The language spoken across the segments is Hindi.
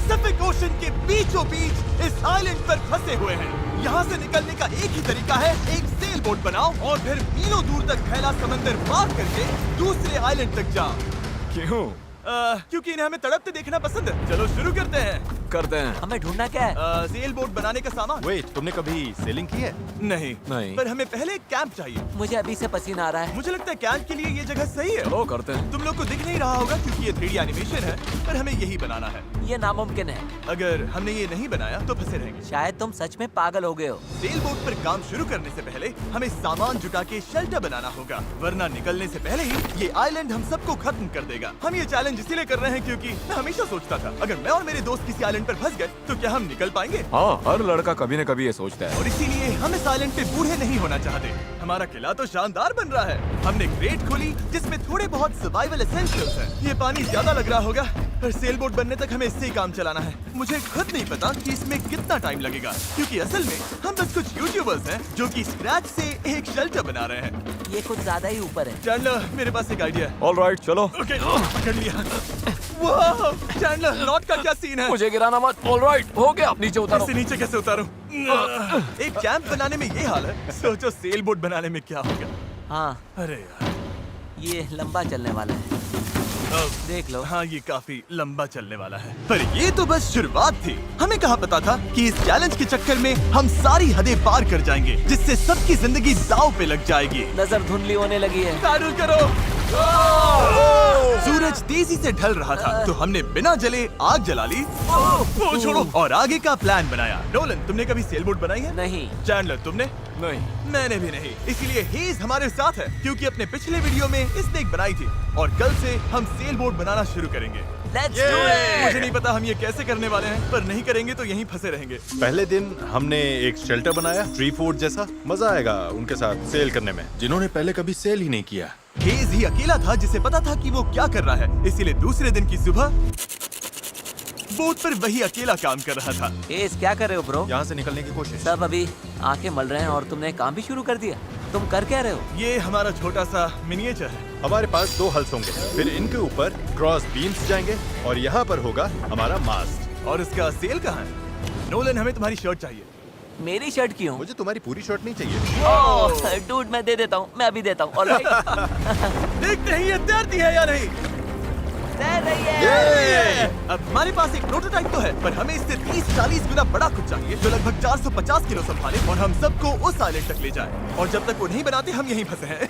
पैसिफिक ओशन के बीचों बीच इस आइलैंड पर फंसे हुए हैं। यहाँ से निकलने का एक ही तरीका है, एक सेल बोट बनाओ और फिर मीलों दूर तक फैला समंदर पार करके दूसरे आइलैंड तक जाओ। क्यों? क्योंकि इन्हें हमें तड़पते देखना पसंद है। चलो शुरू करते हैं। हमें ढूंढना क्या है? सेल बोट बनाने का सामान। वेट, तुमने कभी सेलिंग की है? नहीं नहीं। पर हमें पहले एक कैंप चाहिए। मुझे अभी से पसीना आ रहा है। मुझे लगता है कैंप के लिए ये जगह सही है। चलो करते हैं। तुम लोग को दिख नहीं रहा होगा क्योंकि ये 3D एनिमेशन है, पर हमें यही बनाना है। ये नामुमकिन है। अगर हमने ये नहीं बनाया तो फंसे रहेंगे। शायद तुम सच में पागल हो गए हो। सेल बोट पर काम शुरू करने से पहले हमें सामान जुटा के शेल्टर बनाना होगा, वरना निकलने से पहले ही ये आइलैंड हम सबको खत्म कर देगा। हम ये चैलेंज इसीलिए कर रहे हैं क्योंकि मैं हमेशा सोचता था अगर मैं और मेरे दोस्त किसी आइलैंड पर फंस गए तो क्या हम निकल पाएंगे? हाँ, हर लड़का कभी न कभी ये सोचता है। और इसीलिए हम इस आइलैंड पे बूढ़े नहीं होना चाहते। हमारा किला तो शानदार बन रहा है। हमने क्रेट खोली जिसमें थोड़े बहुत सर्वाइवल एसेंशियल्स हैं। ये पानी ज्यादा लग रहा होगा, पर सेल बोट बनने तक हमें इससे ही काम चलाना है। मुझे खुद नहीं पता कि इसमें कितना टाइम लगेगा, क्योंकि असल में हम बस कुछ यूट्यूबर्स हैं जो कि स्क्रैच से एक शेल्टर बना रहे हैं। ये कुछ ज्यादा ही ऊपर है। चैंडलर, मेरे पास एक आइडिया है। ऑलराइट, चलो। ओके, पकड़ लिया। वाह, चैंडलर, नॉट का क्या सीन है? मुझे गिराना मत। ऑलराइट, हो गया। नीचे उतारो। ऐसे नीचे कैसे उतारूं? एक कैंप बनाने में ये हाल है, सोचो सेल बोट बनाने में क्या होगा। हाँ, अरे यार, ये लंबा चलने वाला है। देख लो। हाँ, ये काफी लंबा चलने वाला है। पर ये तो बस शुरुआत थी। हमें कहाँ पता था कि इस चैलेंज के चक्कर में हम सारी हदें पार कर जाएंगे, जिससे सबकी जिंदगी दांव पे लग जाएगी। नजर धुंधली होने लगी है। पैडल करो। सूरज तेजी से ढल रहा था, तो हमने बिना जले आग जला ली। वो छोड़ो, और आगे का प्लान बनाया। नोलन, तुमने कभी सेल बोट बनाई है? नहीं। चैंडलर, तुमने? नहीं। मैंने भी नहीं। इसीलिए हेज हमारे साथ है, क्योंकि अपने पिछले वीडियो में इसने एक बनाई थी, और कल से हम सेल बोट बनाना शुरू करेंगे। Let's do it! मुझे नहीं पता हम ये कैसे करने वाले हैं, पर नहीं करेंगे तो यहीं फंसे रहेंगे। पहले दिन हमने एक शेल्टर बनाया, ट्री फूड जैसा। मजा आएगा उनके साथ सेल करने में, जिन्होंने पहले कभी सेल ही नहीं किया। हेज ही अकेला था जिसे पता था कि वो क्या कर रहा है, इसीलिए दूसरे दिन की सुबह बोट पर वही अकेला काम कर रहा था। एस, क्या कर रहे हो ब्रो? यहाँ से निकलने की कोशिश। सब अभी आंखें मल रहे हैं और तुमने काम भी शुरू कर दिया। तुम कर क्या रहे हो? ये हमारा छोटा सा मिनिएचर है। हमारे पास 2 हल्स होंगे, फिर इनके ऊपर क्रॉस बीम्स जाएंगे और यहाँ पर होगा हमारा मास्ट। और इसका सेल कहाँ है? नोलन, हमें तुम्हारी शर्ट चाहिए। मेरी शर्ट क्यों? मुझे तुम्हारी पूरी शर्ट नहीं चाहिए। ओह, डूड, मैं दे देता हूँ। मैं अभी देता हूँ। ऑलराइट। देखते हैं ये तैरती है या नहीं। तैर रही है। अब हमारे पास एक प्रोटोटाइप तो है, पर हमें इससे 30-40 गुना बड़ा कुछ चाहिए, जो लगभग 450 किलो संभाले और हम सबको उस आइलैंड तक ले जाए। और जब तक वो नहीं बनाते हम यहीं फंसे हैं।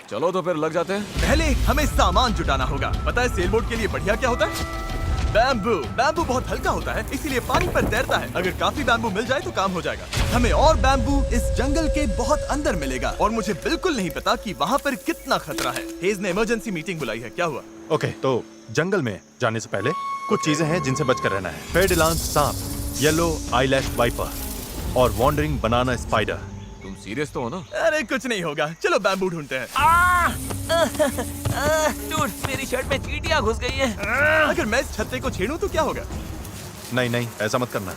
चलो तो फिर लग जाते हैं। पहले हमें सामान जुटाना होगा। पता है सेल बोट के लिए बढ़िया क्या होता है? बैम्बू। बैम्बू बहुत हल्का होता है, इसीलिए पानी पर तैरता है। अगर काफी बैम्बू मिल जाए तो काम हो जाएगा। हमें और बैम्बू इस जंगल के बहुत अंदर मिलेगा, और मुझे बिल्कुल नहीं पता कि वहाँ पर कितना खतरा है। हेज ने इमरजेंसी मीटिंग बुलाई है। क्या हुआ? ओके, तो जंगल में जाने से पहले कुछ चीजें हैं जिनसे बचकर रहना है। फेडिलांस सांप, येलो आईलैश वाइपर और वॉन्डरिंग बनाना स्पाइडर। तुम सीरियस तो हो ना? अरे कुछ नहीं होगा, चलो बैम्बू ढूंढते हैं। डूड, मेरी शर्ट में चींटियां घुस गई हैं। अगर मैं इस छत्ते को छेड़ूं तो क्या होगा? नहीं नहीं, ऐसा मत करना।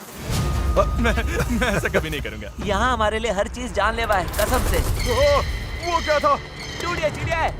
मैं ऐसा कभी नहीं करूंगा। यहाँ हमारे लिए हर चीज जानलेवा है, कसम से। वो क्या था? डूड, ये चिड़िया है।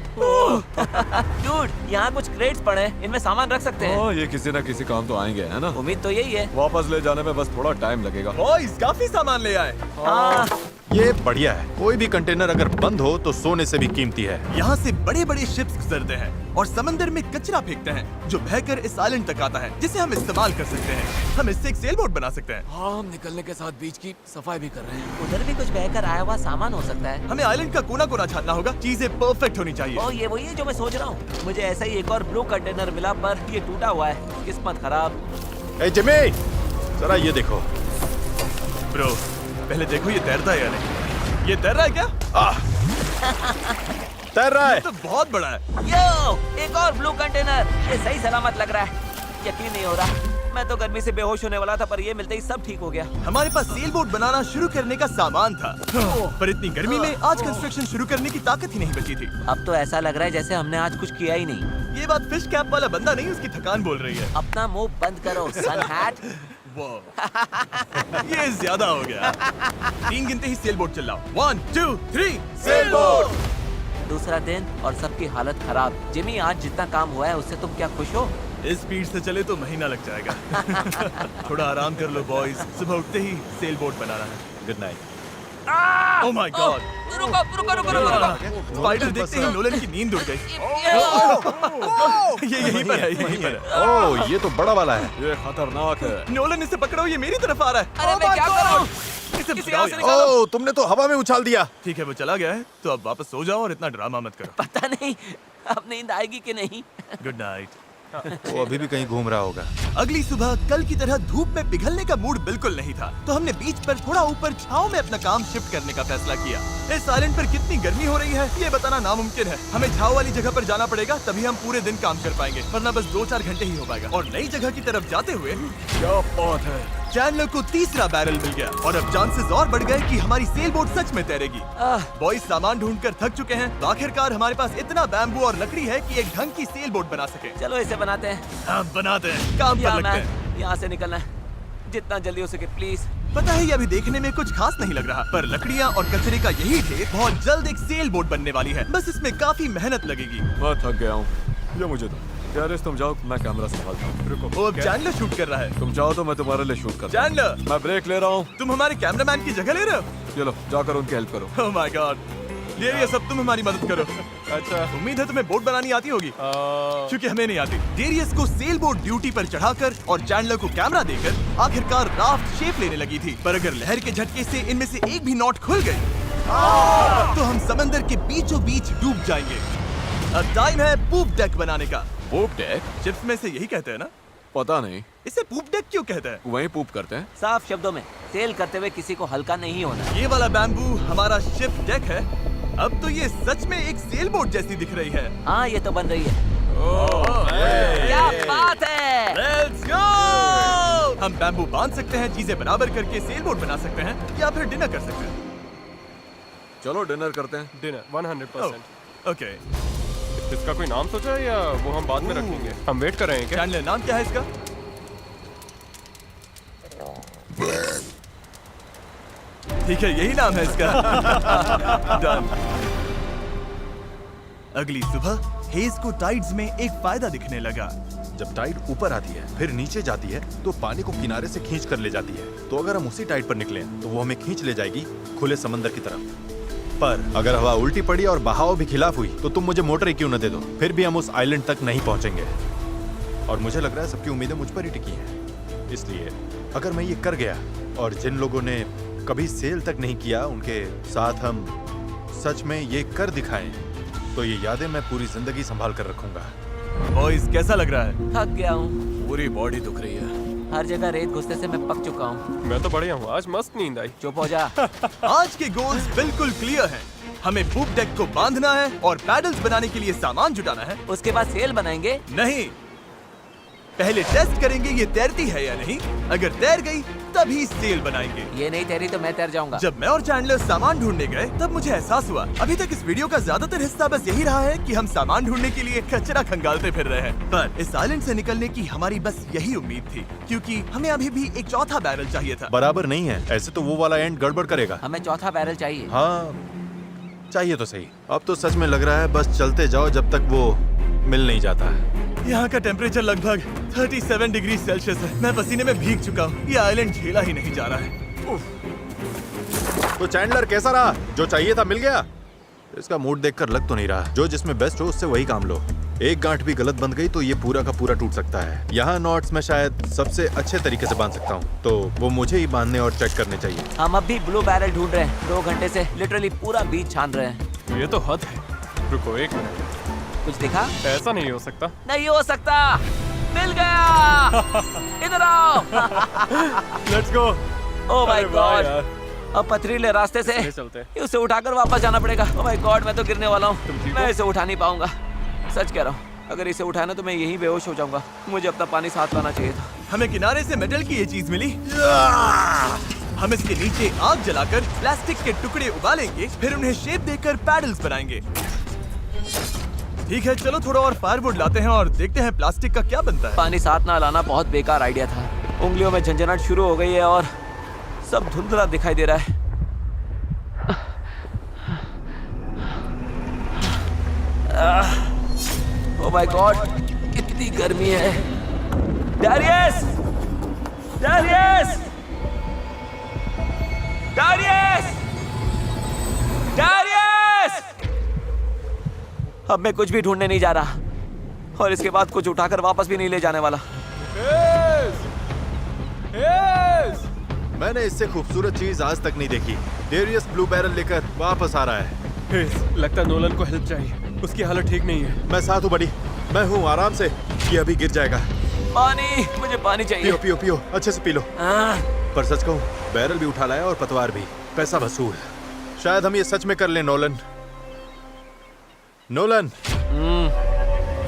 डूड, यहाँ कुछ क्रेट्स पड़े हैं, इनमें सामान रख सकते हैं। ये किसी न किसी काम तो आएंगे, है ना? उम्मीद तो यही है। वापस ले जाने में बस थोड़ा टाइम लगेगा। बॉयज, काफी सामान ले आए। हाँ। ये बढ़िया है। कोई भी कंटेनर अगर बंद हो तो सोने से भी कीमती है। यहाँ से बड़े बड़े शिप्स गुजरते हैं और समंदर में कचरा फेंकते हैं, जो बहकर इस आइलैंड तक आता है, जिसे हम इस्तेमाल कर सकते हैं। हम इससे एक सेल बोट बना सकते हैं। हाँ, हम निकलने के साथ बीच की सफाई भी कर रहे हैं। उधर भी कुछ बहकर आया हुआ सामान हो सकता है। हमें आइलैंड का कोना कोना छानना होगा, चीजें परफेक्ट होनी चाहिए। ओ, ये वही है जो मैं सोच रहा हूँ। मुझे ऐसा ही एक और ब्लू कंटेनर मिला, पर ये टूटा हुआ है। किस्मत खराब। ए जिमी, जरा ये देखो। ब्रो, पहले देखो ये तैरता है या नहीं। ये तैर रहा है क्या? तैर रहा है। ये तो बहुत बड़ा है। यो, एक और ब्लू कंटेनर। ये सही सलामत लग रहा है। यकीन नहीं हो रहा। मैं तो गर्मी से बेहोश होने वाला था, पर ये मिलते ही सब ठीक हो गया। हमारे पास सेल बोट बनाना शुरू करने का सामान था, पर इतनी गर्मी में आज कंस्ट्रक्शन शुरू करने की ताकत ही नहीं बची थी। अब तो ऐसा लग रहा है जैसे हमने आज कुछ किया ही नहीं। ये बात फिश कैप वाला बंदा नहीं, उसकी थकान बोल रही है। अपना मुंह बंद करो, सन हैट। ये ज्यादा हो गया। 3 गिनते ही सेल बोट चिल्लाओ। 1 2 3 sail boat. दूसरा दिन और सबकी हालत खराब। जिमी, आज जितना काम हुआ है उससे तुम क्या खुश हो? इस स्पीड से चले तो महीना लग जाएगा। थोड़ा आराम कर लो बॉयज, सुबह उठते ही सेल बोट बनाना है। Good night. Oh my God, रुको रुको रुको रुको। स्पाइडर देखते ही नोलन की नींद उड़ गई। ये यहीं पर है, यहीं पर है। ओह, ये तो बड़ा वाला है। ये खतरनाक है। नोलन इसे पकड़ो, ये मेरी तरफ आ रहा है। अरे मैं क्या करूं? इसे किसी भगाओ और से यार। निकालो। ओह, तुमने तो हवा में उछाल दिया। ठीक है, वो चला गया है, तो अब वापस सो जाओ और इतना ड्रामा मत करो। पता नहीं अब नींद आएगी कि नहीं। Good night. वो अभी भी कहीं घूम रहा होगा। अगली सुबह कल की तरह धूप में पिघलने का मूड बिल्कुल नहीं था, तो हमने बीच पर थोड़ा ऊपर छांव में अपना काम शिफ्ट करने का फैसला किया। इस आइलैंड पर कितनी गर्मी हो रही है ये बताना नामुमकिन है। हमें छांव वाली जगह पर जाना पड़ेगा, तभी हम पूरे दिन काम कर पाएंगे, वरना बस 2-4 घंटे ही हो पाएगा। और नई जगह की तरफ जाते हुए क्या बात है। चैंडलर को तीसरा बैरल मिल गया और अब चांसेस और बढ़ गए कि हमारी सेल बोट सच में तैरेगी। बॉयज सामान ढूंढकर थक चुके हैं, तो आखिरकार हमारे पास इतना बैम्बू और लकड़ी है कि एक ढंग की सेल बोट बना सके। चलो इसे बनाते हैं। हाँ, बनाते हैं, काम पर या लगते हैं। मैन, यहाँ से निकलना है जितना जल्दी हो सके प्लीज। पता है ये अभी देखने में कुछ खास नहीं लग रहा, पर लकड़ियाँ और कचरे का यही ढेर बहुत जल्द एक सेल बोट बनने वाली है। बस इसमें काफी मेहनत लगेगी। मैं थक गया हूँ, ये मुझे दो। गैरेज तुम जाओ, मैं कैमरा संभालता हूँ। रुको, वो अब चैंडलर शूट कर रहा है। तुम जाओ तो मैं तुम्हारे लिए शूट करता हूँ। चैंडलर, मैं ब्रेक ले रहा हूँ। तुम हमारे कैमरामैन की जगह ले रहे हो? चलो जाकर उनकी हेल्प करो। ओह माय गॉड, ये सब तुम हमारी मदद करो। अच्छा उम्मीद है तुम्हें बोट बनानी आती होगी, क्योंकि हमें नहीं आती। डेरियस को सेल बोट ड्यूटी पर चढ़ाकर और चैंडलर को कैमरा देकर आखिरकार राफ्ट शेप लेने लगी थी, पर अगर लहर के झटके से इनमें से एक भी नॉट खुल गई तो हम समंदर के बीचों बीच डूब जाएंगे। अब टाइम है पूप डेक बनाने का। पूप डेक? शिप्स में से यही कहते हैं ना? पता नहीं, इसे पूप डेक क्यों कहते हैं? वहीं पूप करते हैं। साफ शब्दों में सेल करते हुए किसी को हल्का नहीं होना। ये वाला बैम्बू हमारा शिप डेक है। अब तो ये सच में एक सेल बोट जैसी दिख रही है। हाँ ये तो बन रही है। क्या बात है। Let's go! हम बैम्बू बांध सकते हैं, चीजें बराबर करके सेल बोट बना सकते हैं, या फिर डिनर कर सकते हैं। चलो डिनर करते हैं। डिनर 100%। ओके, इसका कोई नाम सोचा है या वो हम बाद में रखेंगे? हम वेट कर रहे हैं क्या? चैंडलर नाम क्या है इसका? ठीक है, यही नाम है इसका। Done. अगली सुबह हेज को टाइड्स में एक फायदा दिखने लगा। जब टाइड ऊपर आती है फिर नीचे जाती है तो पानी को किनारे से खींच कर ले जाती है। तो अगर हम उसी टाइड पर निकले तो वो हमें खींच ले जाएगी खुले समंदर की तरफ। पर अगर हवा उल्टी पड़ी और बहाव भी खिलाफ हुई तो तुम मुझे मोटर ही क्यों न दे दो, फिर भी हम उस आइलैंड तक नहीं पहुंचेंगे। और मुझे लग रहा है सबकी उम्मीदें मुझ पर ही टिकी हैं। इसलिए अगर मैं ये कर गया और जिन लोगों ने कभी सेल तक नहीं किया उनके साथ हम सच में ये कर दिखाएं, तो ये यादें मैं पूरी जिंदगी संभाल कर रखूंगा। बॉयज कैसा लग रहा है? थक गया हूँ, पूरी बॉडी दुख रही है। हर जगह रेत घुसने से मैं पक चुका हूँ। मैं तो बढ़िया हूँ, आज मस्त नींद आई। चुप हो जा। आज के गोल्स बिल्कुल क्लियर हैं। हमें पूप डेक को बांधना है और पैडल्स बनाने के लिए सामान जुटाना है। उसके बाद सेल बनाएंगे। नहीं, पहले टेस्ट करेंगे ये तैरती है या नहीं। अगर तैर गई तभी सेल बनाएंगे। ये नहीं तैरी तो मैं तैर जाऊंगा। जब मैं और चैंडलर सामान ढूंढने गए तब मुझे एहसास हुआ अभी तक इस वीडियो का ज्यादातर हिस्सा बस यही रहा है कि हम सामान ढूंढने के लिए कचरा खंगालते फिर रहे हैं। पर इस आइलैंड से निकलने की हमारी बस यही उम्मीद थी, क्योंकि हमें अभी भी एक चौथा बैरल चाहिए था। बराबर नहीं है, ऐसे तो वो वाला एंड गड़बड़ करेगा। हमें चौथा बैरल चाहिए। हाँ चाहिए तो सही। अब तो सच में लग रहा है बस चलते जाओ जब तक वो मिल नहीं जाता। यहाँ का टेम्परेचर लगभग 37 डिग्री सेल्सियस है। मैं पसीने में भीग चुका हूँ। ये आइलैंड झेला ही नहीं जा रहा है। तो चैंडलर कैसा रहा? जो चाहिए था मिल गया? इसका मूड देखकर लग तो नहीं रहा। जो जिसमें बेस्ट हो उससे वही काम लो। एक गांठ भी गलत बंध गई तो ये पूरा का पूरा टूट सकता है। यहाँ नॉट्स में शायद सबसे अच्छे तरीके से बांध सकता हूँ, तो वो मुझे ही बांधने और चेक करने चाहिए। हम अब भी ब्लू बैरल ढूंढ रहे हैं। 2 घंटे से लिटरली पूरा बीच छान रहे हैं। ये तो हद है। रुको 1 मिनट, कुछ दिखा? ऐसा नहीं हो सकता। नहीं हो सकता। मिल गया। इधर आओ। Let's go. ओह माय अरे वाह गॉड। यार। अब पथरीले रास्ते से चलते हैं। उसे उठाकर वापस जाना पड़ेगा। ओह माय गॉड, मैं तो गिरने वाला तुम हूँ। ठीक मैं हो? इसे उठा नहीं पाऊंगा। सच कह रहा हूँ, अगर इसे उठाना तो मैं यहीं बेहोश हो जाऊंगा। मुझे अपना पानी साथ लाना चाहिए था। हमें किनारे से मेटल की ये चीज मिली। हम इसके नीचे आग जलाकर प्लास्टिक के टुकड़े उबालेंगे, फिर उन्हें शेप देकर पैडल्स बनाएंगे। ठीक है, चलो थोड़ा और फायरवुड लाते हैं और देखते हैं प्लास्टिक का क्या बनता है। पानी साथ ना लाना बहुत बेकार आइडिया था। उंगलियों में झंझनाहट शुरू हो गई है और सब धुंधला दिखाई दे रहा है। ओह माय गॉड, कितनी कितनी गर्मी है। डैरियस! डैरियस! डैरियस! डैरियस! अब मैं कुछ भी ढूंढने नहीं जा रहा और इसके बाद कुछ उठाकर वापस भी नहीं ले जाने वाला। मैंने इससे खूबसूरत चीज आज तक नहीं देखी। डेरियस ब्लू बैरल लेकर वापस आ रहा है। लगता है नोलन को हेल्प चाहिए, उसकी हालत ठीक नहीं है। मैं साथ हूँ बड़ी, मैं हूँ, आराम से। ये अभी गिर जाएगा। पानी, मुझे पानी चाहिए। पियो पियो पियो, अच्छे से पी लो। पर सच कहूँ, बैरल भी उठा लाया और पतवार भी। पैसा वसूल। शायद हम ये सच में कर लें नोलन। नोलन,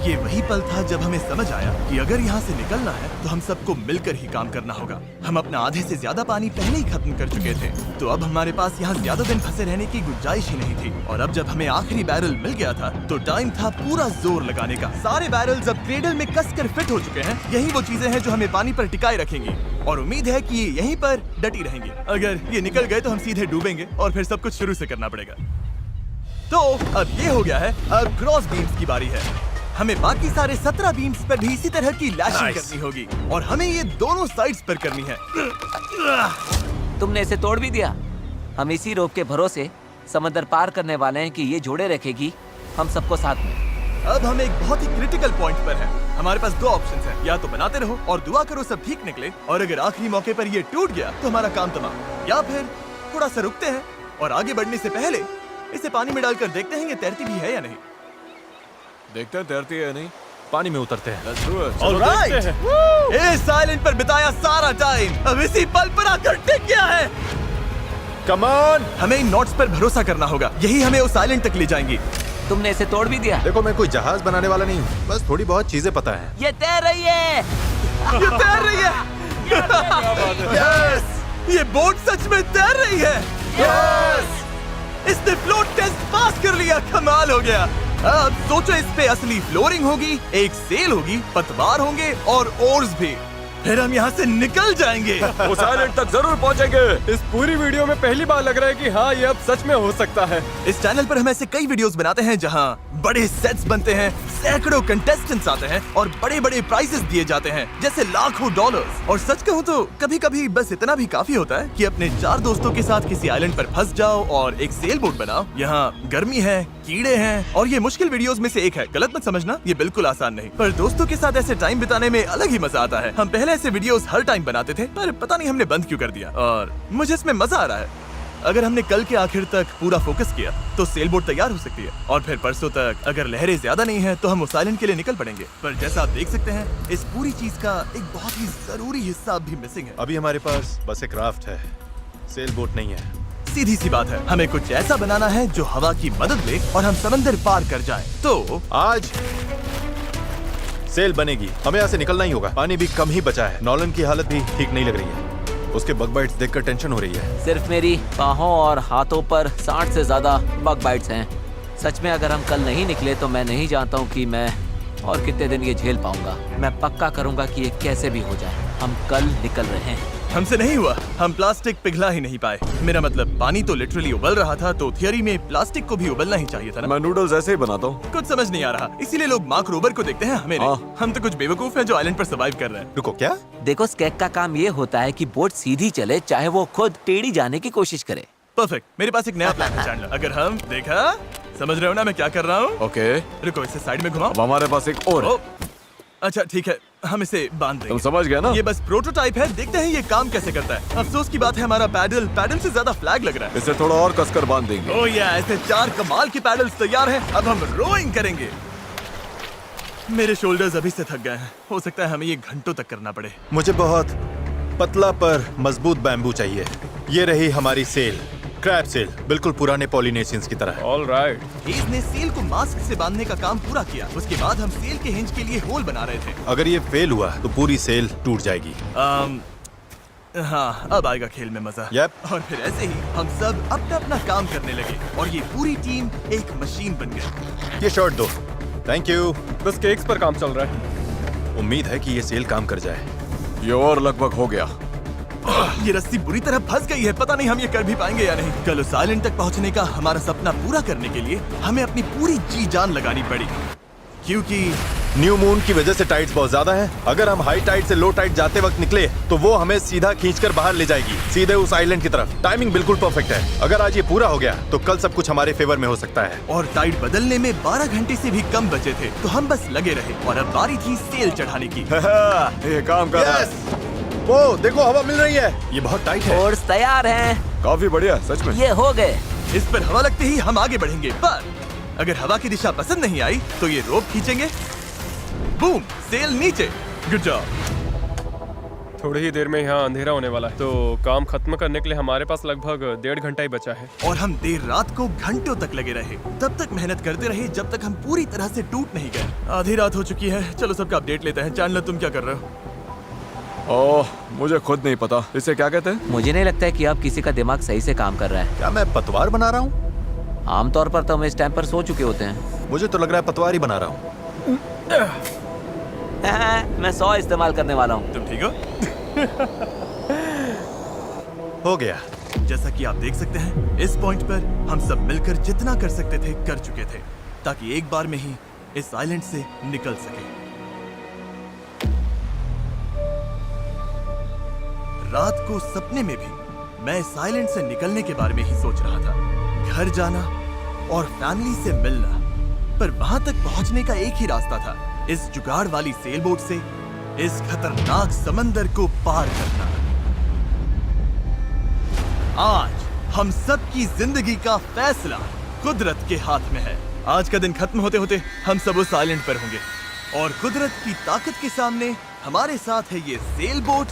ये वही पल था जब हमें समझ आया कि अगर यहाँ से निकलना है तो हम सबको मिलकर ही काम करना होगा। हम अपना आधे से ज्यादा पानी पहले ही खत्म कर चुके थे, तो अब हमारे पास यहाँ ज्यादा दिन फंसे रहने की गुंजाइश ही नहीं थी। और अब जब हमें आखिरी बैरल मिल गया था तो टाइम था पूरा जोर लगाने का। सारे बैरल्स अब क्रेडल में कसकर फिट हो चुके हैं। यही वो चीजें हैं जो हमें पानी पर टिकाए रखेंगी और उम्मीद है कि ये यहीं पर डटी रहेंगी। अगर ये निकल गए तो हम सीधे डूबेंगे और फिर सब कुछ शुरू से करना पड़ेगा। तो अब ये हो गया है, अब क्रॉस बीम्स की बारी है। हमें बाकी सारे 17 बीम्स पर भी इसी तरह की लैशिंग करनी होगी और हमें ये दोनों साइड्स पर करनी है। तुमने इसे तोड़ भी दिया। हम इसी रोप के भरोसे समंदर पार करने वाले हैं कि ये जोड़े रखेगी हम सबको साथ में। अब हम एक बहुत ही क्रिटिकल पॉइंट पर हैं। हमारे पास दो ऑप्शंस हैं, या तो बनाते रहो और दुआ करो सब ठीक निकले, और अगर आखिरी मौके पर ये टूट गया तो हमारा काम तमाम, या फिर थोड़ा सा रुकते हैं और आगे बढ़ने से पहले इसे पानी में डालकर देखते हैं ये तैरती भी है या नहीं। देखते हैं तैरती है या नहीं। पानी में उतरते हैं। Let's do it. All right! इस आइलैंड पर बिताया सारा टाइम अब इसी पल पर आकर टिक गया है। Come on! हमें इन नोट्स पर भरोसा करना होगा, यही हमें उस आइलैंड तक ले जाएंगी। तुमने इसे तोड़ भी दिया। देखो, मैं कोई जहाज बनाने वाला नहीं हूँ, बस थोड़ी बहुत चीजें पता है। ये तैर रही है। ये तैर रही है। यस! ये बोट सच में तैर रही है। यस! इसने फ्लोट टेस्ट पास कर लिया। कमाल हो गया। अब सोचो, इस पे असली फ्लोरिंग होगी, एक सेल होगी, पतवार होंगे और ओर्स भी। फिर हम यहाँ से निकल जाएंगे। उस आइलैंड तक जरूर पहुंचेंगे। इस पूरी वीडियो में पहली बार लग रहा है कि हाँ, ये अब सच में हो सकता है। इस चैनल पर हम ऐसे कई वीडियोस बनाते हैं जहाँ बड़े सेट्स बनते हैं, सैकड़ों कंटेस्टेंट्स आते हैं और बड़े बड़े प्राइजेस दिए जाते हैं, जैसे लाखों डॉलर्स। और सच कहूँ तो कभी कभी बस इतना भी काफी होता है कि अपने 4 दोस्तों के साथ किसी आइलैंड पर फंस जाओ और एक सेल बोट बनाओ। यहाँ गर्मी है, कीड़े हैं और ये मुश्किल वीडियोस में से एक है। गलत मत समझना, ये बिल्कुल आसान नहीं, पर दोस्तों के साथ ऐसे टाइम बिताने में अलग ही मजा आता है। हम पहले ऐसे वीडियोस हर टाइम बनाते थे, पर पता नहीं हमने बंद क्यों कर दिया, और मुझे इसमें मजा आ रहा है। अगर हमने कल के आखिर तक पूरा फोकस किया तो सेल बोट तैयार हो सकती है, और फिर परसों तक अगर लहरें ज्यादा नहीं है तो हम उस आइलैंड के लिए निकल पड़ेंगे। पर जैसा आप देख सकते हैं, इस पूरी चीज का एक बहुत ही जरूरी हिस्सा भी मिसिंग है। अभी हमारे पास बस एक राफ्ट है, सेल बोट नहीं है। सीधी सी बात है, हमें कुछ ऐसा बनाना है जो हवा की मदद ले और हम समंदर पार कर जाएं। तो आज सेल बनेगी, हमें यहाँ से निकलना ही होगा। पानी भी कम ही बचा है। नॉलन की हालत भी ठीक नहीं लग रही है, उसके बग बाइट्स देखकर टेंशन हो रही है। सिर्फ मेरी बाहों और हाथों पर 60 से ज्यादा बग बाइट्स हैं। सच में अगर हम कल नहीं निकले तो मैं नहीं जानता हूँ कि मैं और कितने दिन ये झेल पाऊंगा। मैं पक्का करूंगा कि ये कैसे भी हो जाए। हम कल निकल रहे हैं। हमसे नहीं हुआ, हम प्लास्टिक पिघला ही नहीं पाए। मेरा मतलब पानी तो लिटरली उबल रहा था, तो थियरी में प्लास्टिक को भी उबलना ही चाहिए था ना। मैं नूडल्स ऐसे ही बनाता हूँ। कुछ समझ नहीं आ रहा, इसीलिए लोग मार्क रोबर को देखते हैं, हमें नहीं। हम तो कुछ बेवकूफ हैं जो आइलैंड पर सर्वाइव कर रहे हैं। रुको, क्या? देखो, स्केक का काम ये होता है कि बोट सीधी चले, चाहे वो खुद टेढ़ी जाने की कोशिश करे। परफेक्ट, मेरे पास एक नया प्लान है चैंडलर। अगर हम देखा, समझ रहे हो ना मैं क्या कर रहा हूँ? ओके, रुको, इसे साइड में घुमाओ। अब हमारे पास एक और है। ओ, अच्छा ठीक है, हम इसे बांध तुम देंगे। समझ गए ना? ये बस प्रोटोटाइप है, देखते हैं ये काम कैसे करता है। अफसोस की बात है, हमारा पैडल से ज्यादा फ्लैग लग रहा है। इसे थोड़ा और कसकर बांध देंगे। ओह या, ऐसे 4 कमाल के पैडल्स तैयार हैं। अब हम रोइंग करेंगे। मेरे शोल्डर्स अभी से थक गए हैं, हो सकता है हमें ये घंटों तक करना पड़े। मुझे बहुत पतला पर मजबूत बैम्बू चाहिए। ये रही हमारी सेल, क्रैब सेल, बिल्कुल पुराने पॉलिनेशियंस की तरह। All right. हेज ने सेल को मास्क से बांधने का काम पूरा किया। उसके बाद हम सेल के हिंज के लिए होल बना रहे थे। अगर ये फेल हुआ तो पूरी सेल टूट जाएगी। हाँ, अब आएगा खेल में मजा। Yep. और फिर ऐसे ही हम सब अपना अपना काम करने लगे और ये पूरी टीम एक मशीन बन गई। ये शर्ट दो। Thank you. बस केक्स पर काम चल रहा है। उम्मीद है कि ये सेल काम कर जाए। ये और लगभग हो गया। ये रस्सी बुरी तरह फंस गई है, पता नहीं हम ये कर भी पाएंगे या नहीं। कल उस आइलैंड तक पहुंचने का हमारा सपना पूरा करने के लिए हमें अपनी पूरी जी जान लगानी पड़ी, क्योंकि न्यू मून की वजह से टाइड्स बहुत ज्यादा हैं। अगर हम हाई टाइड से लो टाइड जाते वक्त निकले तो वो हमें सीधा खींचकर बाहर ले जाएगी, सीधे उस आइलैंड की तरफ। टाइमिंग बिल्कुल परफेक्ट है। अगर आज ये पूरा हो गया तो कल सब कुछ हमारे फेवर में हो सकता है। और टाइड बदलने में 12 घंटे से भी कम बचे थे, तो हम बस लगे रहे और अब बारी थी सेल चढ़ाने की। ये काम कर रहा है। Yes! वो देखो, हवा मिल रही है। ये बहुत टाइट है। फोर्स तैयार हैं। काफी बढ़िया, सच में। ये हो गए। इस पर हवा लगते ही हम आगे बढ़ेंगे, पर अगर हवा की दिशा पसंद नहीं आई तो ये रोप खींचेंगे। बूम, सेल नीचे। Good job. थोड़ी ही देर में यहाँ अंधेरा होने वाला है, तो काम खत्म करने के लिए हमारे पास लगभग 1.5 घंटा ही बचा है। और हम देर रात को घंटों तक लगे रहे, तब तक मेहनत करते रहे जब तक हम पूरी तरह से टूट नहीं गए। आधी रात हो चुकी है, चलो सबका अपडेट लेते हैं। चैंडलर, तुम क्या कर रहे हो? ओह, मुझे खुद नहीं पता इसे क्या कहते हैं। मुझे नहीं लगता है कि अब किसी का दिमाग सही से काम कर रहा है। क्या मैं पतवार बना रहा हूँ? आमतौर पर तो हम इस टाइम पर सो चुके होते हैं। मुझे तो लग रहा है पतवार ही बना रहा हूँ। मैं 100 इस्तेमाल करने वाला हूँ। तुम ठीक हो? हो गया। जैसा कि आप देख सकते हैं, इस पॉइंट पर हम सब मिलकर जितना कर सकते थे कर चुके थे, ताकि एक बार में ही इस आइलैंड से निकल सके। रात को सपने में भी मैं इस आइलैंड से निकलने के बारे में ही सोच रहा था, घर जाना और फैमिली से मिलना। पर वहां तक पहुंचने का एक ही रास्ता था, इस जुगाड़ वाली सेल बोट से इस खतरनाक समंदर को पार करना। आज हम सब की जिंदगी का फैसला कुदरत के हाथ में है। आज का दिन खत्म होते होते हम सब उस आइलैंड पर होंगे, और कुदरत की ताकत के सामने हमारे साथ है ये सेल बोट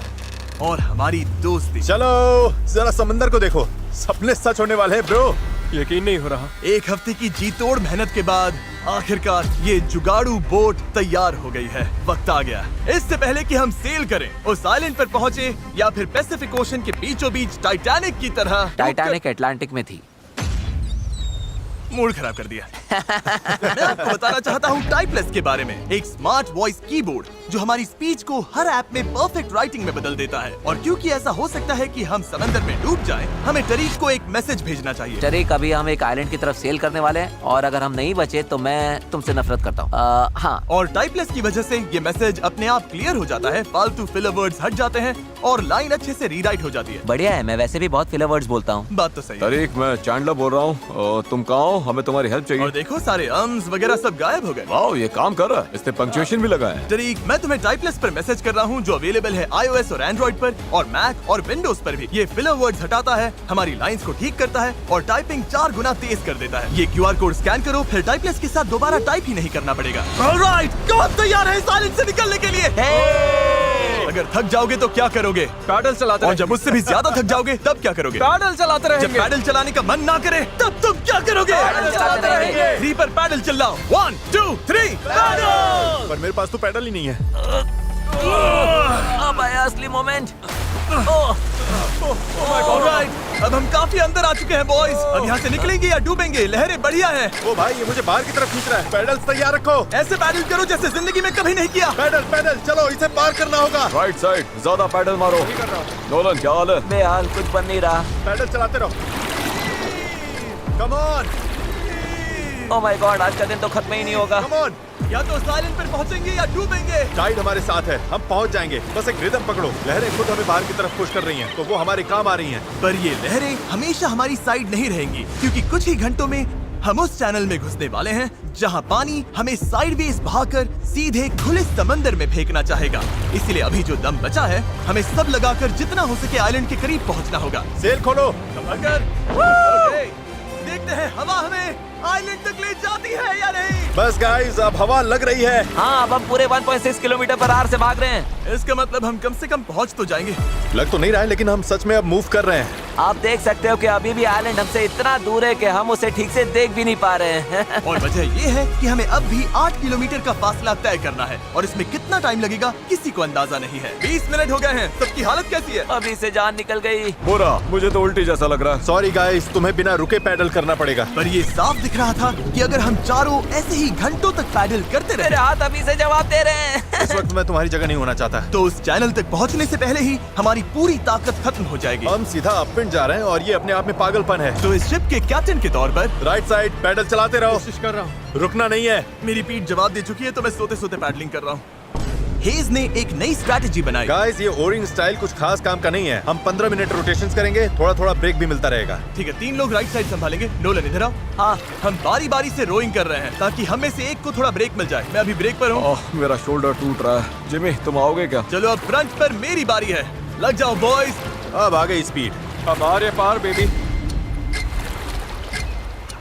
और हमारी दोस्ती। चलो जरा समंदर को देखो, सपने सच होने वाले हैं ब्रो। यकीन नहीं हो रहा। एक हफ्ते की जी तोड़ मेहनत के बाद आखिरकार ये जुगाड़ू बोट तैयार हो गई है। वक्त आ गया, इससे पहले कि हम सेल करें, उस आइलैंड पर पहुंचे या फिर पैसिफिक ओशन के बीचों बीच टाइटैनिक की तरह। टाइटैनिक अटलांटिक में थी। मूड खराब कर दिया। मैं आपको बताना चाहता हूँ टाइपलेस के बारे में, एक स्मार्ट वॉइस कीबोर्ड जो हमारी स्पीच को हर ऐप में परफेक्ट राइटिंग में बदल देता है। और क्योंकि ऐसा हो सकता है कि हम समंदर में डूब जाएं, हमें टरीक को एक मैसेज भेजना चाहिए। टरीक, अभी हम एक आइलैंड की तरफ सेल करने वाले हैं, और अगर हम नहीं बचे तो मैं तुमसे नफरत करता हूँ। हाँ। और टाइपलेस की वजह से ये मैसेज अपने आप क्लियर हो जाता है, फालतू फिलर वर्ड्स हट जाते हैं और लाइन अच्छे से रीराइट हो जाती है। बढ़िया है, मैं वैसे भी बहुत फिलर वर्ड्स बोलता हूँ। बात तो सही है। तारीक, मैं चैंडलर बोल रहा हूँ। तुम कहाँ हो? हमें तुम्हारी हेल्प चाहिए। और देखो, सारे अम्स वगैरह सब गायब हो गए। वाओ, ये काम कर रहा है। इसने पंक्चुएशन भी लगा है। टरीक, मैं तुम्हें टाइपलेस पर मैसेज कर रहा हूँ जो अवेलेबल है iOS और एंड्रॉइड पर, और मैक और विंडोज पर भी। ये फिलर वर्ड्स हटाता है, हमारी लाइंस को ठीक करता है और टाइपिंग 4 गुना तेज कर देता है। ये QR कोड स्कैन करो, फिर टाइपलेस के साथ दोबारा टाइप ही नहीं करना पड़ेगा। ऑलराइट, कौन तैयार है इस आइलैंड से निकलने के लिए? अगर थक जाओगे तो क्या करोगे? पैडल चलाते और जब उससे भी ज्यादा थक जाओगे तब क्या करोगे? पैडल चलाते जब रहेंगे। पैडल चलाने का मन ना करे तब तुम क्या करोगे? पैडल चलाते रहेंगे। 3 पर पैडल चिल्लाओ। 1 2 3 पैडल। पर मेरे पास तो पैडल ही नहीं है। अब आया असली मोमेंट। ऑलराइट, अब हम काफी अंदर आ चुके हैं बॉयज। अब यहाँ से निकलेंगे या डूबेंगे? लहरें बढ़िया हैं। ओ भाई, ये मुझे बाहर की तरफ खींच रहा है। पैडल तैयार रखो। ऐसे पैडल करो जैसे जिंदगी में कभी नहीं किया। पैडल पैडल चलो, इसे पार करना होगा। राइट साइड, ज्यादा पैडल मारो। नोलन, क्या हाल है? बेहाल, कुछ बन नहीं रहा। पैडल चलाते रहो। Come on, oh my God, आज का दिन तो खत्म ही नहीं होगा। Come on. या तो साइलेंट पर पहुंचेंगे या डूबेंगे। टाइड हमारे साथ है, हम पहुंच जाएंगे। बस एक रिदम पकड़ो। लहरें खुद हमें बाहर की तरफ पुश कर रही हैं, तो वो हमारे काम आ रही हैं। पर ये लहरें हमेशा हमारी साइड नहीं रहेंगी, क्योंकि कुछ ही घंटों में हम उस चैनल में घुसने वाले हैं जहां पानी हमें साइडवेज बहाकर सीधे खुले समंदर में फेंकना चाहेगा। इसलिए अभी जो दम बचा है, हमें सब लगाकर जितना हो सके आइलैंड के करीब पहुंचना होगा। सेल खोलो। अगर ओके, देखते हैं हवा हमें आइलैंड तक ले जाती है या नहीं। बस गाइस, अब हवा लग रही है। हाँ, अब हम पूरे 1.6 किलोमीटर पर आवर से भाग रहे हैं। इसका मतलब हम कम से कम पहुंच तो जाएंगे। लग तो नहीं रहा है, लेकिन हम सच में अब मूव कर रहे हैं। आप देख सकते हो कि अभी भी आइलैंड हमसे इतना दूर है कि हम उसे ठीक से देख भी नहीं पा रहे हैं। और वजह ये है कि हमें अब भी 8 किलोमीटर का फासला तय करना है, और इसमें कितना टाइम लगेगा किसी को अंदाजा नहीं है। 20 मिनट हो गए हैं। सबकी हालत कैसी है? अभी से जान निकल गई। बुरा, मुझे तो उल्टी जैसा लग रहा है। सॉरी गाइस, तुम्हें बिना रुके पैडल करना पड़ेगा। पर ये साफ दिख रहा था कि अगर हम चारों ऐसे ही घंटों तक पैडल करते मेरे रहे हाथ अभी से जवाब दे रहे हैं। इस वक्त मैं तुम्हारी जगह नहीं होना चाहता। तो उस चैनल तक पहुंचने से पहले ही हमारी पूरी ताकत खत्म हो जाएगी। हम सीधा अपविंड जा रहे हैं और ये अपने आप में पागलपन है। तो इस शिप के कैप्टन के तौर पर राइट साइड पैडल चलाते रहो, कोशिश कर रहा हूँ। रुकना नहीं है। मेरी पीठ जवाब दे चुकी है तो मैं सोते सोते पैडलिंग कर रहा हूँ। हेज ने एक नई स्ट्रैटेजी बनाई। गाइस, ये ओरिंग स्टाइल कुछ खास काम का नहीं है। हम 15 मिनट रोटेशंस करेंगे, थोड़ा थोड़ा ब्रेक भी मिलता रहेगा। ठीक है, 3 लोग राइट साइड संभालेंगे। नोलन इधर आओ। हाँ। हम बारी बारी से रोइंग कर रहे हैं ताकि हम में से एक को थोड़ा ब्रेक मिल जाए। मैं अभी ब्रेक पर हूँ। मेरा शोल्डर टूट रहा है। जिमी, तुम आओगे क्या? चलो अब फ्रंट पर मेरी बारी है। लग जाओ बॉयज। अब आ गई स्पीड। हमारे पार बेबी।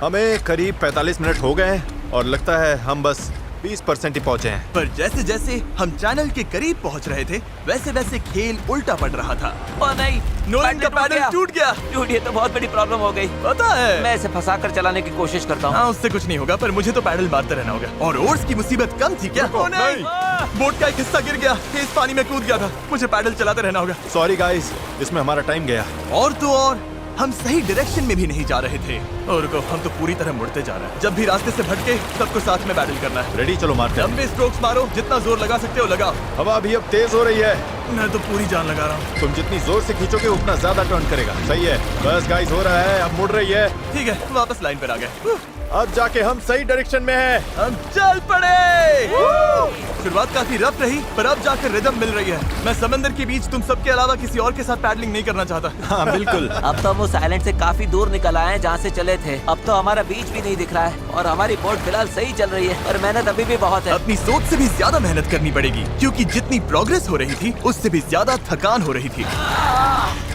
हमें करीब 45 मिनट हो गए हैं और लगता है हम बस 20% ही पहुंचे हैं। पर जैसे जैसे हम चैनल के करीब पहुंच रहे थे वैसे वैसे खेल उल्टा पड़ रहा था। ओ नहीं, नोलन का पैडल टूट गया। टूट, ये तो बहुत बड़ी प्रॉब्लम हो गई। पता है, मैं इसे फंसाकर चलाने की कोशिश करता हूँ। हाँ, उससे कुछ नहीं होगा, पर मुझे तो पैडल मारते रहना होगा। और ओर्स की मुसीबत कम थी क्या? ओ नहीं, बोट का एक हिस्सा गिर गया। तेज पानी में कूद गया था। मुझे पैडल चलाते रहना होगा। सॉरी गाइस, इसमें हमारा टाइम गया। और तो और हम सही डायरेक्शन में भी नहीं जा रहे थे। और रुको, हम तो पूरी तरह मुड़ते जा रहे हैं। जब भी रास्ते से भटके सबको साथ में पैडल करना है। रेडी, चलो मारते हैं। लंबे स्ट्रोक्स मारो, जितना जोर लगा सकते हो लगाओ। हवा भी अब तेज हो रही है। मैं तो पूरी जान लगा रहा हूँ। तुम जितनी जोर से खींचोगे उतना ज्यादा टर्न करेगा। सही है, बस गाइस हो रहा है, अब मुड़ रही है। ठीक है, वापस लाइन पर आ गए। अब जाके हम सही डायरेक्शन में हैं। हम चल पड़े। शुरुआत काफी रफ रही, पर अब जाकर रिदम मिल रही है। मैं समंदर के बीच तुम सबके अलावा किसी और के साथ पैडलिंग नहीं करना चाहता। हाँ बिल्कुल। अब तो हम उस आइलैंड से काफी दूर निकल आए हैं जहाँ से चले थे। अब तो हमारा बीच भी नहीं दिख रहा है और हमारी बोट फिलहाल सही चल रही है, पर मेहनत अभी भी बहुत है। अपनी सोच से भी ज्यादा मेहनत करनी पड़ेगी, क्योंकि जितनी प्रोग्रेस हो रही थी उससे भी ज्यादा थकान हो रही थी।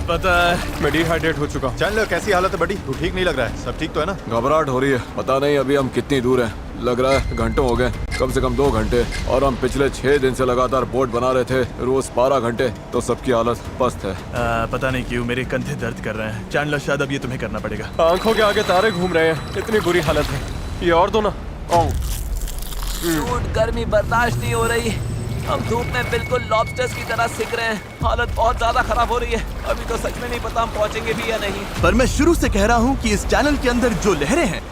पता है, मैं डिहाइड्रेट हो चुका हूँ। चैनलर, कैसी हालत है बड़ी? तू ठीक नहीं लग रहा है। सब ठीक तो है ना? घबराहट हो रही है। पता नहीं अभी हम कितनी दूर हैं। लग रहा है घंटों हो गए, कम से कम 2 घंटे। और हम पिछले 6 दिन से लगातार बोट बना रहे थे, रोज 12 घंटे। तो सबकी हालत पस्त है। पता नहीं क्यों मेरे कंधे दर्द कर रहे हैं। चैनलर, शायद अब ये तुम्हें करना पड़ेगा। आंखों के आगे तारे घूम रहे हैं, इतनी बुरी हालत है। ये और दो ना। धूप, गर्मी बर्दाश्त नहीं हो रही। हम धूप में बिल्कुल लॉबस्टर्स की तरह सिक रहे हैं। हालत बहुत ज्यादा खराब हो रही है। अभी तो सच में नहीं पता हम पहुंचेंगे भी या नहीं। पर मैं शुरू से कह रहा हूँ कि इस चैनल के अंदर जो लहरें हैं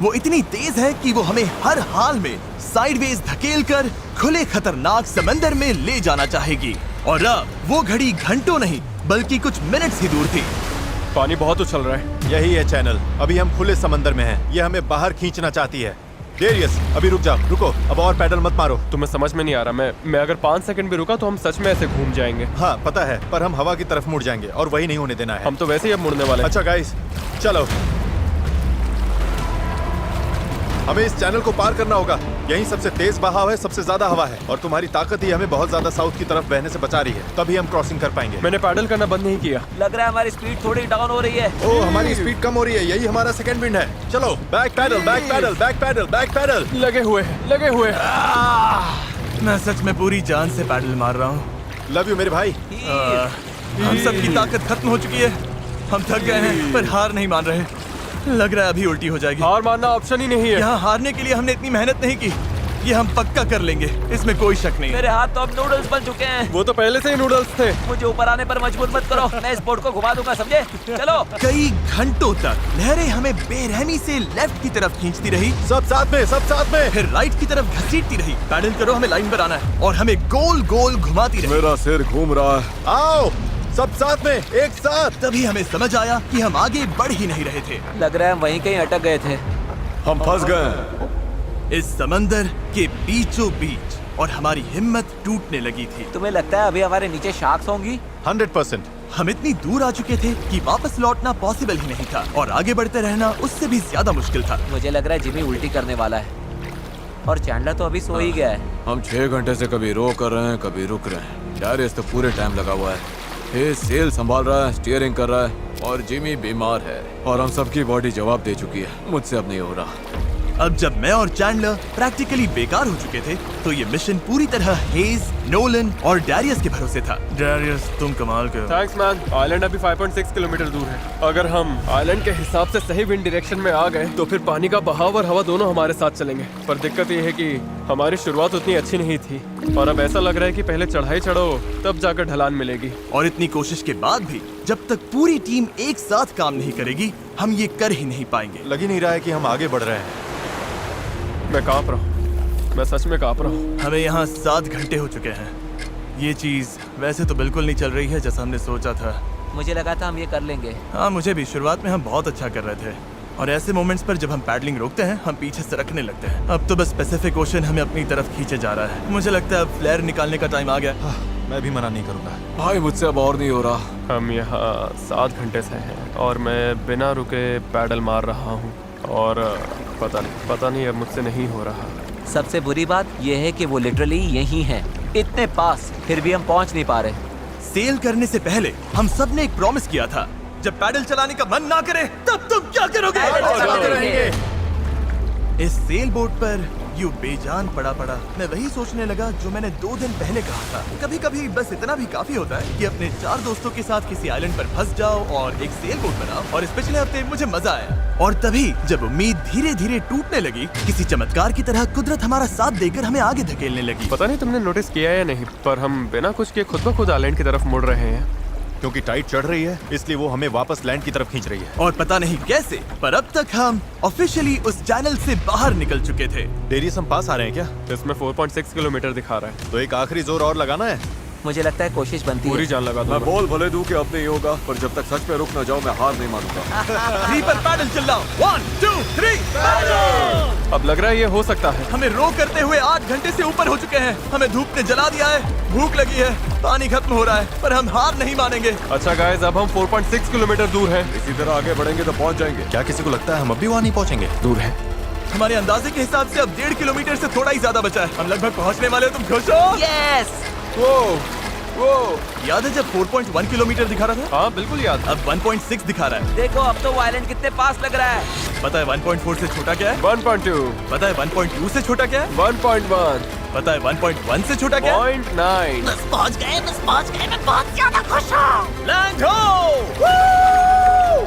वो इतनी तेज है कि वो हमें हर हाल में साइडवेज धकेलकर खुले खतरनाक समंदर में ले जाना चाहेगी। और अब वो घड़ी घंटों नहीं बल्कि कुछ मिनट्स ही दूर थी। पानी बहुत उछल रहा है। यही है चैनल। अभी हम खुले समंदर में हैं। ये हमें बाहर खींचना चाहती है। डेरियस, अभी रुक जा। रुको, अब और पैडल मत मारो। तुम्हें समझ में नहीं आ रहा, मैं अगर 5 सेकंड भी रुका तो हम सच में ऐसे घूम जाएंगे। हाँ पता है, पर हम हवा की तरफ मुड़ जाएंगे और वही नहीं होने देना है। हम तो वैसे ही अब मुड़ने वाले हैं। अच्छा गाइस, चलो। हमें इस चैनल को पार करना होगा। यही सबसे तेज बहाव है, सबसे ज्यादा हवा है और तुम्हारी ताकत ही हमें बहुत ज्यादा साउथ की तरफ बहने से बचा रही है। तभी हम क्रॉसिंग कर पाएंगे। मैंने पैडल करना बंद नहीं किया। लग रहा है हमारी स्पीड थोड़ी डाउन हो रही है। ओ, हमारी स्पीड कम हो रही है। यही हमारा सेकंड विंड है। चलो, back paddle, back paddle, back paddle, back paddle. लगे हुए हैं। मैं सच में पूरी जान से पैडल मार रहा हूँ। लव यू मेरे भाई। हम सबकी ताकत खत्म हो चुकी है। हम थक गए हैं पर हार नहीं मान रहे। लग रहा है अभी उल्टी हो जाएगी। हार मानना ऑप्शन ही नहीं है। यहाँ हारने के लिए हमने इतनी मेहनत नहीं की। ये हम पक्का कर लेंगे, इसमें कोई शक नहीं। मेरे हाथ तो अब नूडल्स बन चुके हैं। वो तो पहले से ही नूडल्स थे। मुझे ऊपर आने पर मजबूर मत करो, मैं इस बोट को घुमा दूंगा, समझे? चलो। कई घंटों तक लहरें हमें बेरहमी से लेफ्ट की तरफ खींचती रही, सब साथ में, सब साथ में। फिर राइट की तरफ घसीटती रही। पैडल करो, हमें लाइन पर आना है और हमें गोल गोल घुमाती रही। मेरा सिर घूम रहा है। आओ सब साथ में, एक साथ। तभी हमें समझ आया कि हम आगे बढ़ ही नहीं रहे थे। लग रहा है हम वहीं कहीं अटक गए थे। हम फंस गए इस समंदर के बीचों बीच और हमारी हिम्मत टूटने लगी थी। तुम्हें लगता है अभी हमारे नीचे शार्क्स होंगी? 100%। हम इतनी दूर आ चुके थे कि वापस लौटना पॉसिबल ही नहीं था और आगे बढ़ते रहना उससे भी ज्यादा मुश्किल था। मुझे लग रहा है जिमी उल्टी करने वाला है और चैंडलर तो अभी सो ही गया है। हम 6 घंटे से कभी रो कर रहे हैं, कभी रुक रहे हैं। डायरियस तो पूरे टाइम लगा हुआ है। हे सेल संभाल रहा है, स्टीयरिंग कर रहा है और जिमी बीमार है और हम सबकी बॉडी जवाब दे चुकी है। मुझसे अब नहीं हो रहा। अब जब मैं और चैंडलर प्रैक्टिकली बेकार हो चुके थे तो ये मिशन पूरी तरह हेज, नोलन और डैरियस के भरोसे था। डैरियस, तुम कमाल के हो। Thanks man. आइलैंड अभी 5.6 किलोमीटर दूर है। अगर हम आइलैंड के हिसाब से सही विंड डायरेक्शन में आ गए तो फिर पानी का बहाव और हवा दोनों हमारे साथ चलेंगे। पर दिक्कत ये है कि हमारी शुरुआत उतनी अच्छी नहीं थी और अब ऐसा लग रहा है कि पहले चढ़ाई चढ़ो तब जाकर ढलान मिलेगी। और इतनी कोशिश के बाद भी जब तक पूरी टीम एक साथ काम नहीं करेगी हम ये कर ही नहीं पाएंगे। लग ही नहीं रहा है कि हम आगे बढ़ रहे हैं। मैं कांप रहा हूँ। मैं सच में कांप रहा हूँ। हमें यहाँ 7 घंटे हो चुके हैं। ये चीज वैसे तो बिल्कुल नहीं चल रही है जैसा हमने सोचा था। मुझे लगा था हम ये कर लेंगे। हाँ, मुझे भी। शुरुआत में हम बहुत अच्छा कर रहे थे और ऐसे मोमेंट्स पर जब हम पैडलिंग रोकते हैं हम पीछे सरकने लगते हैं। अब तो बस पैसिफिक ओशन हमें अपनी तरफ खींचे जा रहा है। मुझे लगता है अब फ्लेयर निकालने का टाइम आ गया। मैं भी मना नहीं करूंगा। भाई मुझसे अब और नहीं हो रहा। हम यहाँ 7 घंटे से हैं और मैं बिना रुके पैडल मार रहा हूँ और पता नहीं अब मुझसे नहीं हो रहा। सबसे बुरी बात यह है कि वो लिटरली यहीं है, इतने पास, फिर भी हम पहुंच नहीं पा रहे। सेल करने से पहले हम सब ने एक प्रॉमिस किया था, जब पैडल चलाने का मन ना करे तब तुम क्या करोगे? चलाते रहेंगे। इस सेल बोट पर यूं बेजान पड़ा मैं वही सोचने लगा जो मैंने 2 दिन पहले कहा था। कभी कभी बस इतना भी काफी होता है कि अपने 4 दोस्तों के साथ किसी आइलैंड पर फंस जाओ और एक सेल बोट बनाओ। और इस पिछले हफ्ते मुझे मजा आया। और तभी जब उम्मीद धीरे धीरे टूटने लगी, किसी चमत्कार की तरह कुदरत हमारा साथ देकर हमें आगे धकेलने लगी। पता नहीं तुमने नोटिस किया या नहीं, पर हम बिना कुछ किए खुद ब खुद आइलैंड की तरफ मुड़ रहे हैं। क्योंकि टाइड चढ़ रही है इसलिए वो हमें वापस लैंड की तरफ खींच रही है। और पता नहीं कैसे, पर अब तक हम ऑफिशियली उस चैनल से बाहर निकल चुके थे। डेरियस हम पास आ रहे हैं क्या? इसमें 4.6 किलोमीटर दिखा रहा है। तो एक आखिरी जोर और लगाना है। मुझे लगता है कोशिश बनती पूरी है। जान लगा मैं दो। बोल भले दूं कि अब नहीं होगा, पर जब तक सच में रुक न जाओ मैं हार नहीं मानूंगा। 3 पर पैडल चिल्लाओ। 1 2 3 पैडल। अब लग रहा है ये हो सकता है। हमें रो करते हुए 8 घंटे से ऊपर हो चुके हैं। हमें धूप ने जला दिया है, भूख लगी है, पानी खत्म हो रहा है, पर हम हार नहीं मानेंगे। अच्छा गाइस, अब हम 4.6 किलोमीटर दूर हैं। इसी तरह आगे बढ़ेंगे तो पहुंच जाएंगे। क्या किसी को लगता है हम अब भी वहाँ नहीं पहुँचेंगे? दूर है। हमारे अंदाजे के हिसाब से अब 1.5 किलोमीटर से थोड़ा ही ज्यादा बचा है। हम लगभग पहुंचने वाले हो। तुम खुश हो? यस। वो याद है जब 4.1 किलोमीटर दिखा रहा था? हाँ बिल्कुल याद। अब 1.6 दिखा रहा है। देखो अब तो वो आइलैंड कितने पास लग रहा है। पता है 1.4 से छोटा क्या है? 1.2, पता है 1.2 से छोटा क्या है? 1.1, पता है 1.1 से छोटा क्या है? 0.9। बस पहुंच गए, मैं बहुत ज्यादा खुश हूँ। लैंड हो!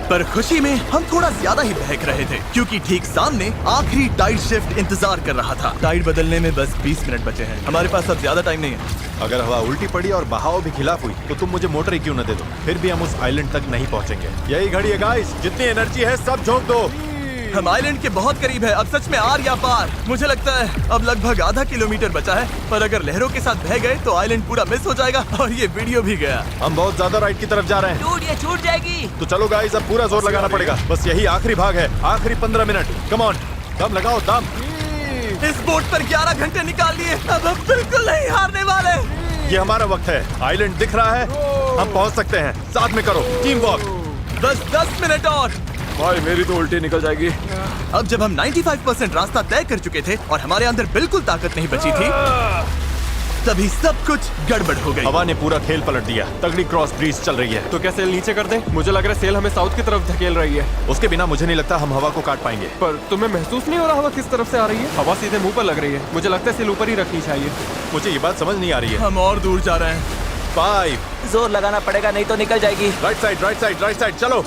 पर खुशी में हम थोड़ा ज्यादा ही बहक रहे थे, क्योंकि ठीक सामने आखिरी टाइड शिफ्ट इंतजार कर रहा था। टाइड बदलने में बस 20 मिनट बचे हैं। हमारे पास अब ज्यादा टाइम नहीं है। अगर हवा उल्टी पड़ी और बहाव भी खिलाफ हुई तो तुम मुझे मोटर ही क्यों न दे दो, फिर भी हम उस आइलैंड तक नहीं पहुंचेंगे। यही घड़ी है गाइस, जितनी एनर्जी है सब झोंक दो। हम आइलैंड के बहुत करीब है। अब सच में आर या पार। मुझे लगता है अब लगभग आधा किलोमीटर बचा है, पर अगर लहरों के साथ बह गए तो आइलैंड पूरा मिस हो जाएगा और ये वीडियो भी गया। हम बहुत ज्यादा राइट की तरफ जा रहे हैं। डूड ये छूट जाएगी। तो चलो गाइस, अब पूरा जोर लगाना पड़ेगा। बस यही आखिरी भाग है, आखिरी 15 मिनट। कम ऑन, दम लगाओ दम। इस बोट पर 11 घंटे निकाल लिए। अब हम बिल्कुल नहीं हारने वाले। ये हमारा वक्त है। आइलैंड दिख रहा है, हम पहुंच सकते हैं। साथ में करो, टीम वर्क। बस 10 मिनट और। भाई मेरी तो उल्टी निकल जाएगी। अब जब हम 95% रास्ता तय कर चुके थे और हमारे अंदर बिल्कुल ताकत नहीं बची थी, तभी सब कुछ गड़बड़ हो गई। हवा ने पूरा खेल पलट दिया। तगड़ी क्रॉस ब्रीज चल रही है। तो क्या सेल नीचे कर दें? मुझे लग रहा है सेल हमें साउथ की तरफ धकेल रही है। उसके बिना मुझे नहीं लगता हम हवा को काट पाएंगे। पर तुम्हें महसूस नहीं हो रहा हवा किस तरफ से आ रही है? हवा सीधे मुंह पर लग रही है। मुझे लगता है सेल ऊपर ही रखनी चाहिए। मुझे ये बात समझ नहीं आ रही है। हम और दूर जा रहे हैं। 5 जोर लगाना पड़ेगा नहीं तो निकल जाएगी। Right side, right side, right side, चलो।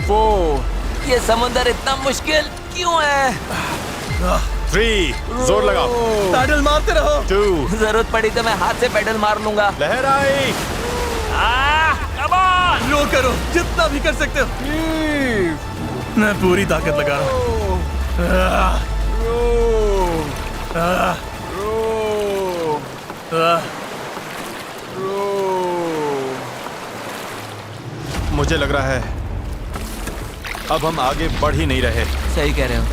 4, ये समुंदर इतना मुश्किल क्यों है? 3, जोर लगाओ। पैडल मारते रहो। 2, जरूरत पड़ी तो मैं हाथ से पेडल मार लूंगा। लहर आई। रो करो जितना भी कर सकते हो। मैं पूरी ताकत लगा रहा हूँ। मुझे लग रहा है अब हम आगे बढ़ ही नहीं रहे। सही कह रहे हो।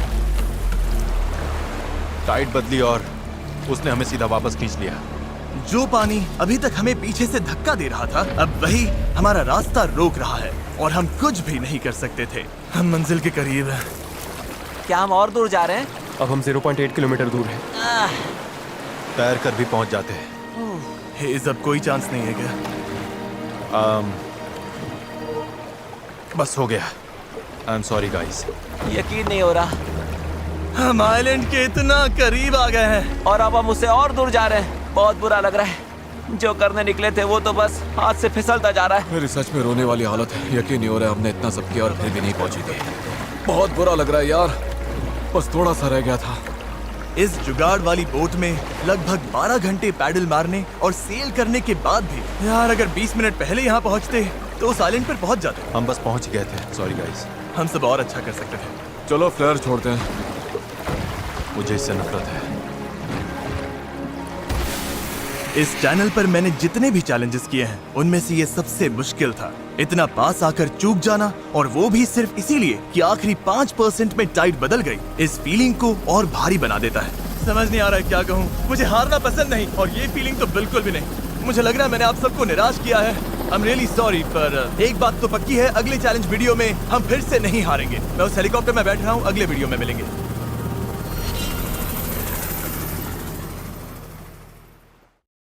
टाइड बदली और उसने हमें सीधा वापस खींच लिया। जो पानी अभी तक हमें पीछे से धक्का दे रहा था, अब वही हमारा रास्ता रोक रहा है और हम कुछ भी नहीं कर सकते थे। हम मंजिल के करीब हैं। क्या हम और दूर जा रहे हैं? अब हम 0.8 किलोमीटर दूर हैं। तैर कर भी पहुंच जाते हैं। हेज़, अब कोई चांस नहीं है क्या? बस हो गया। I am sorry guys. यकीन नहीं हो रहा। हम आइलैंड के इतना करीब आ गए हैं और अब हम उससे और दूर जा रहे हैं। बहुत बुरा लग रहा है। जो करने निकले थे वो तो बस हाथ से फिसलता जा रहा है। मेरी सच में रोने वाली हालत है। यकीन नहीं हो रहा है हमने इतना सब किया और फिर भी नहीं पहुंची थी। बहुत बुरा लग रहा है यार। बस थोड़ा सा रह गया था। इस जुगाड़ वाली बोट में लगभग 12 घंटे पैडल मारने और सेल करने के बाद भी यार, अगर 20 मिनट पहले यहाँ पहुँचते तो उस आइलैंड पर पहुँच जाते। हम बस पहुंच गए थे। Sorry guys. हम सब और अच्छा कर सकते थे। चलो फ्लेयर छोड़ते हैं। मुझे इससे नफरत है। इस चैनल पर मैंने जितने भी चैलेंजेस किए हैं उनमें से ये सबसे मुश्किल था। इतना पास आकर चूक जाना, और वो भी सिर्फ इसीलिए कि आखिरी 5% में टाइड बदल गई, इस फीलिंग को और भारी बना देता है। समझ नहीं आ रहा है क्या कहूँ। मुझे हारना पसंद नहीं, और ये फीलिंग तो बिल्कुल भी नहीं। मुझे लग रहा है मैंने आप सबको निराश किया है। I'm really sorry, पर एक बात तो पक्की है, अगले चैलेंज वीडियो में हम फिर से नहीं हारेंगे। मैं उस हेलीकॉप्टर में बैठ रहा हूँ, अगले वीडियो में मिलेंगे।